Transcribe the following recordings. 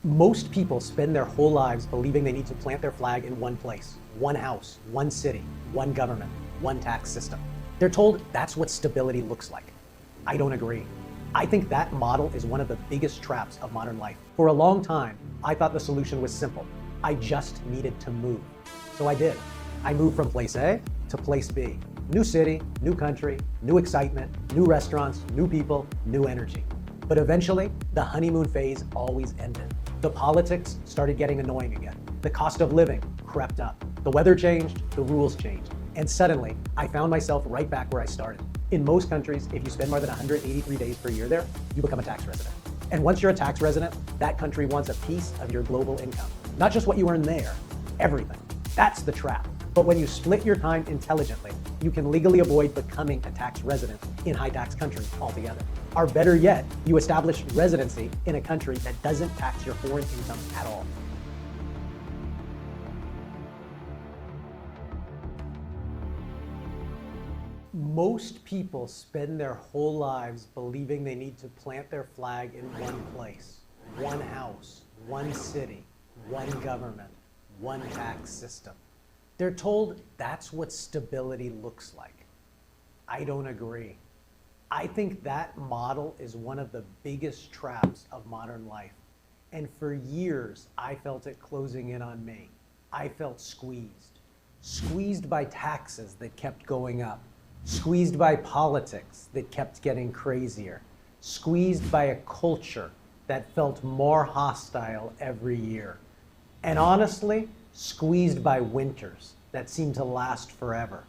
Most people spend their whole lives believing they need to plant their flag in one place, one house, one city, one government, one tax system. They're told that's what stability looks like. I don't agree. I think that model is one of the biggest traps of modern life. For a long time, I thought the solution was simple. I just needed to move. So I did. I moved from place A to place B. New city, new country, new excitement, new restaurants, new people, new energy. But eventually, the honeymoon phase always ended. The politics started getting annoying again. The cost of living crept up. The weather changed, the rules changed. And suddenly, I found myself right back where I started. In most countries, if you spend more than 183 days per year there, you become a tax resident. And once you're a tax resident, that country wants a piece of your global income. Not just what you earn there, everything. That's the trap. But when you split your time intelligently, you can legally avoid becoming a tax resident in high tax countries altogether. Or better yet, you establish residency in a country that doesn't tax your foreign income at all. Most people spend their whole lives believing they need to plant their flag in one place, one house, one city, one government, one tax system. They're told that's what stability looks like. I don't agree. I think that model is one of the biggest traps of modern life. And for years, I felt it closing in on me. I felt squeezed. Squeezed by taxes that kept going up. Squeezed by politics that kept getting crazier. Squeezed by a culture that felt more hostile every year. And honestly, squeezed by winters that seem to last forever.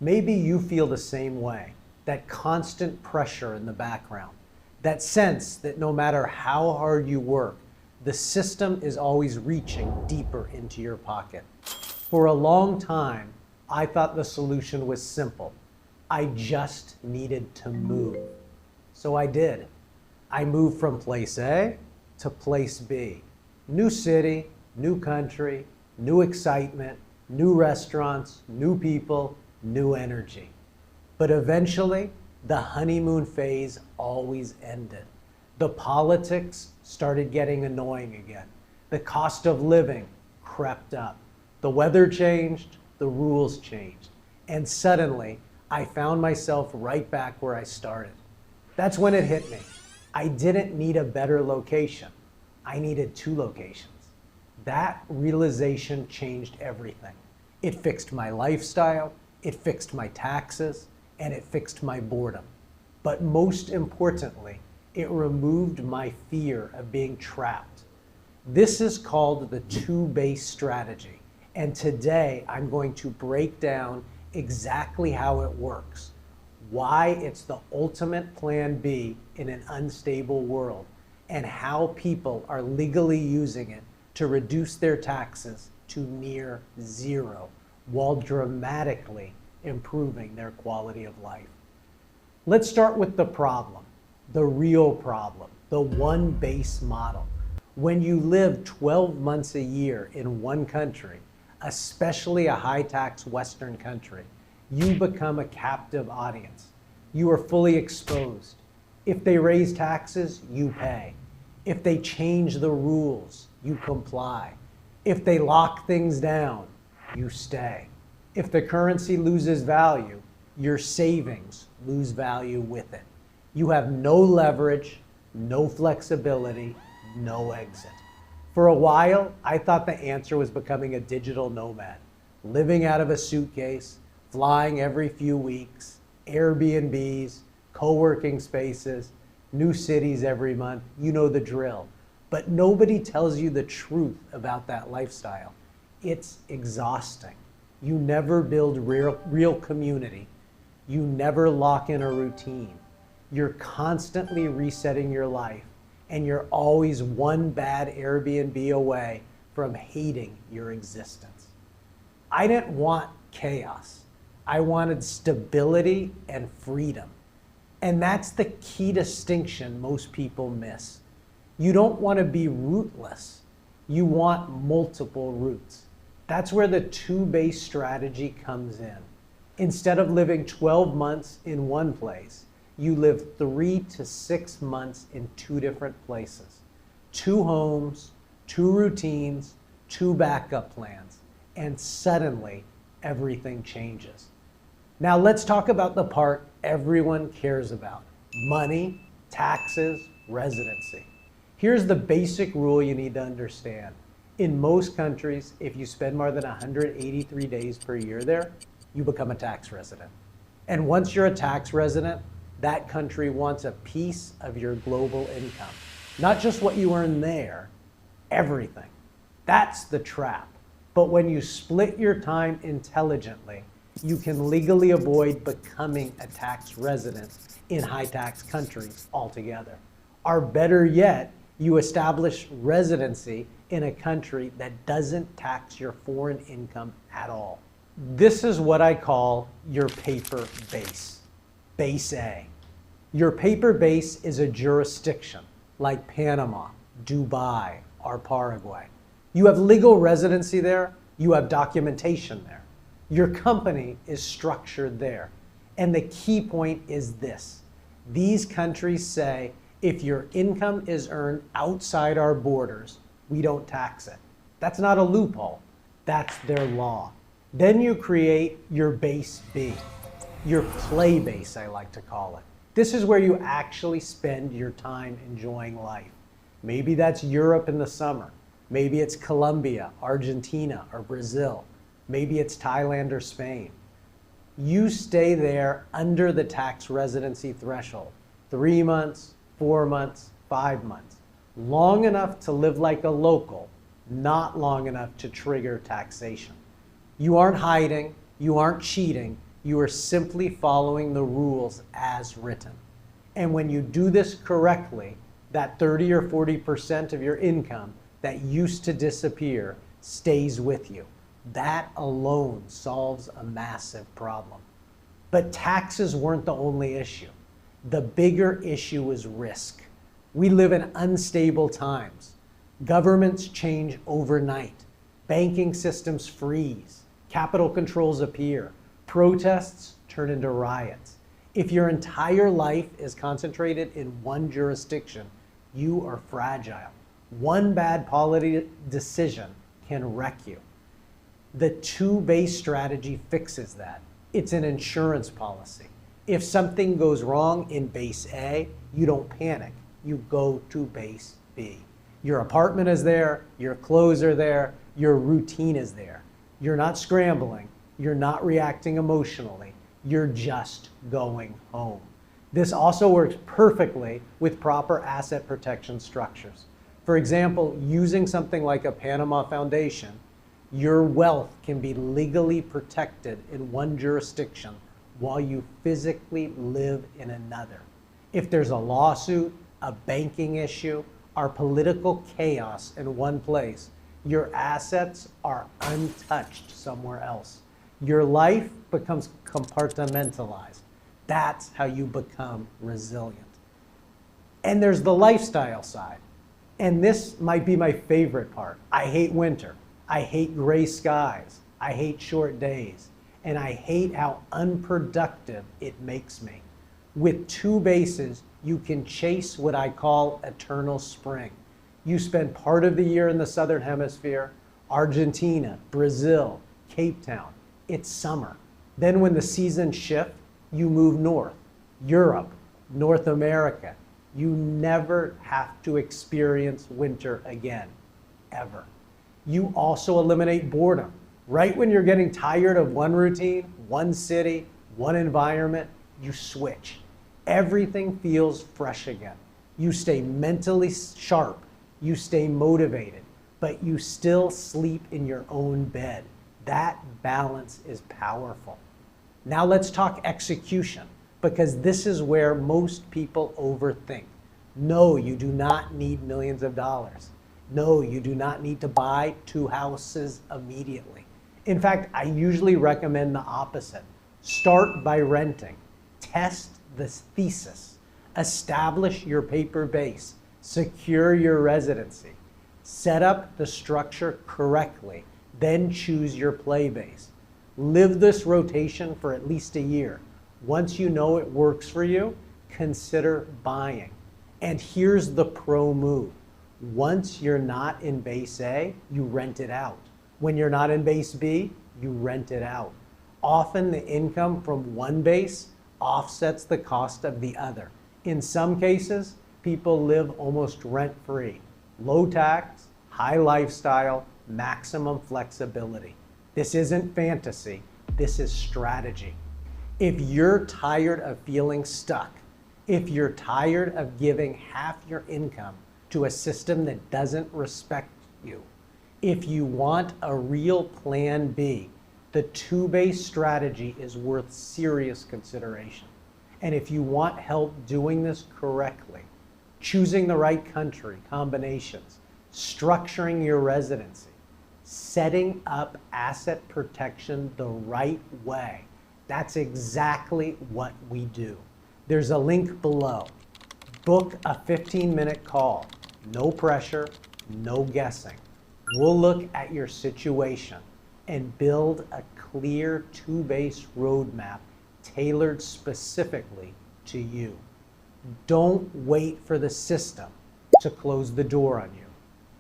Maybe you feel the same way, that constant pressure in the background, that sense that no matter how hard you work, the system is always reaching deeper into your pocket. For a long time, I thought the solution was simple. I just needed to move. So I did. I moved from place A to place B. New city, new country, new excitement, new restaurants, new people, new energy. But eventually, the honeymoon phase always ended. The politics started getting annoying again. The cost of living crept up. The weather changed, the rules changed. And suddenly, I found myself right back where I started. That's when it hit me. I didn't need a better location. I needed two locations. That realization changed everything. It fixed my lifestyle, it fixed my taxes, and it fixed my boredom. But most importantly, it removed my fear of being trapped. This is called the two-base strategy. And today I'm going to break down exactly how it works, why it's the ultimate plan B in an unstable world, and how people are legally using it to reduce their taxes to near zero while dramatically improving their quality of life. Let's start with the problem, the real problem, the one base model. When you live 12 months a year in one country, especially a high tax Western country, you become a captive audience. You are fully exposed. If they raise taxes, you pay. If they change the rules, you comply. If they lock things down, you stay. If the currency loses value, your savings lose value with it. You have no leverage, no flexibility, no exit. For a while, I thought the answer was becoming a digital nomad, living out of a suitcase, flying every few weeks, Airbnbs, co-working spaces, new cities every month. You know the drill. But nobody tells you the truth about that lifestyle. It's exhausting. You never build real community. You never lock in a routine. You're constantly resetting your life, and you're always one bad Airbnb away from hating your existence. I didn't want chaos. I wanted stability and freedom. And that's the key distinction most people miss. You don't want to be rootless. You want multiple roots. That's where the two-base strategy comes in. Instead of living 12 months in one place, you live 3 to 6 months in two different places. 2 homes, 2 routines, 2 backup plans, and suddenly everything changes. Now let's talk about the part everyone cares about: money, taxes, residency. Here's the basic rule you need to understand. In most countries, if you spend more than 183 days per year there, you become a tax resident. And once you're a tax resident, that country wants a piece of your global income. Not just what you earn there, everything. That's the trap. But when you split your time intelligently, you can legally avoid becoming a tax resident in high tax countries altogether. Or better yet, you establish residency in a country that doesn't tax your foreign income at all. This is what I call your paper base, base A. Your paper base is a jurisdiction like Panama, Dubai, or Paraguay. You have legal residency there, you have documentation there. Your company is structured there. And the key point is this: these countries say, if your income is earned outside our borders, we don't tax it. That's not a loophole, that's their law. Then you create your base B, your play base, I like to call it. This is where you actually spend your time enjoying life. Maybe that's Europe in the summer. Maybe it's Colombia, Argentina, or Brazil. Maybe it's Thailand or Spain. You stay there under the tax residency threshold, 3 months, 4 months, 5 months. Long enough to live like a local, not long enough to trigger taxation. You aren't hiding, you aren't cheating, you are simply following the rules as written. And when you do this correctly, that 30 or 40% of your income that used to disappear stays with you. That alone solves a massive problem. But taxes weren't the only issue. The bigger issue is risk. We live in unstable times. Governments change overnight. Banking systems freeze. Capital controls appear. Protests turn into riots. If your entire life is concentrated in one jurisdiction, you are fragile. One bad policy decision can wreck you. The 2 base strategy fixes that. It's an insurance policy. If something goes wrong in base A, you don't panic. You go to base B. Your apartment is there, your clothes are there, your routine is there. You're not scrambling, you're not reacting emotionally, you're just going home. This also works perfectly with proper asset protection structures. For example, using something like a Panama foundation, your wealth can be legally protected in one jurisdiction while you physically live in another. If there's a lawsuit, a banking issue, or political chaos in one place, your assets are untouched somewhere else. Your life becomes compartmentalized. That's how you become resilient. And there's the lifestyle side. And this might be my favorite part. I hate winter. I hate gray skies. I hate short days. And I hate how unproductive it makes me. With 2 bases, you can chase what I call eternal spring. You spend part of the year in the Southern Hemisphere, Argentina, Brazil, Cape Town. It's summer. Then when the seasons shift, you move north, Europe, North America. You never have to experience winter again, ever. You also eliminate boredom. Right when you're getting tired of one routine, one city, one environment, you switch. Everything feels fresh again. You stay mentally sharp, you stay motivated, but you still sleep in your own bed. That balance is powerful. Now let's talk execution, because this is where most people overthink. No, you do not need millions of dollars. No, you do not need to buy 2 houses immediately. In fact, I usually recommend the opposite. Start by renting. Test the thesis. Establish your paper base. Secure your residency. Set up the structure correctly. Then choose your play base. Live this rotation for at least a year. Once you know it works for you, consider buying. And here's the pro move. Once you're not in base A, you rent it out. When you're not in base B, you rent it out. Often the income from one base offsets the cost of the other. In some cases, people live almost rent-free. Low tax, high lifestyle, maximum flexibility. This isn't fantasy, this is strategy. If you're tired of feeling stuck, if you're tired of giving half your income to a system that doesn't respect you, if you want a real plan B, the two-base strategy is worth serious consideration. And if you want help doing this correctly, choosing the right country combinations, structuring your residency, setting up asset protection the right way, that's exactly what we do. There's a link below. Book a 15-minute call. No pressure, no guessing. We'll look at your situation and build a clear two-base roadmap tailored specifically to you. Don't wait for the system to close the door on you.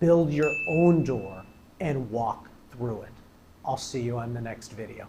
Build your own door and walk through it. I'll see you on the next video.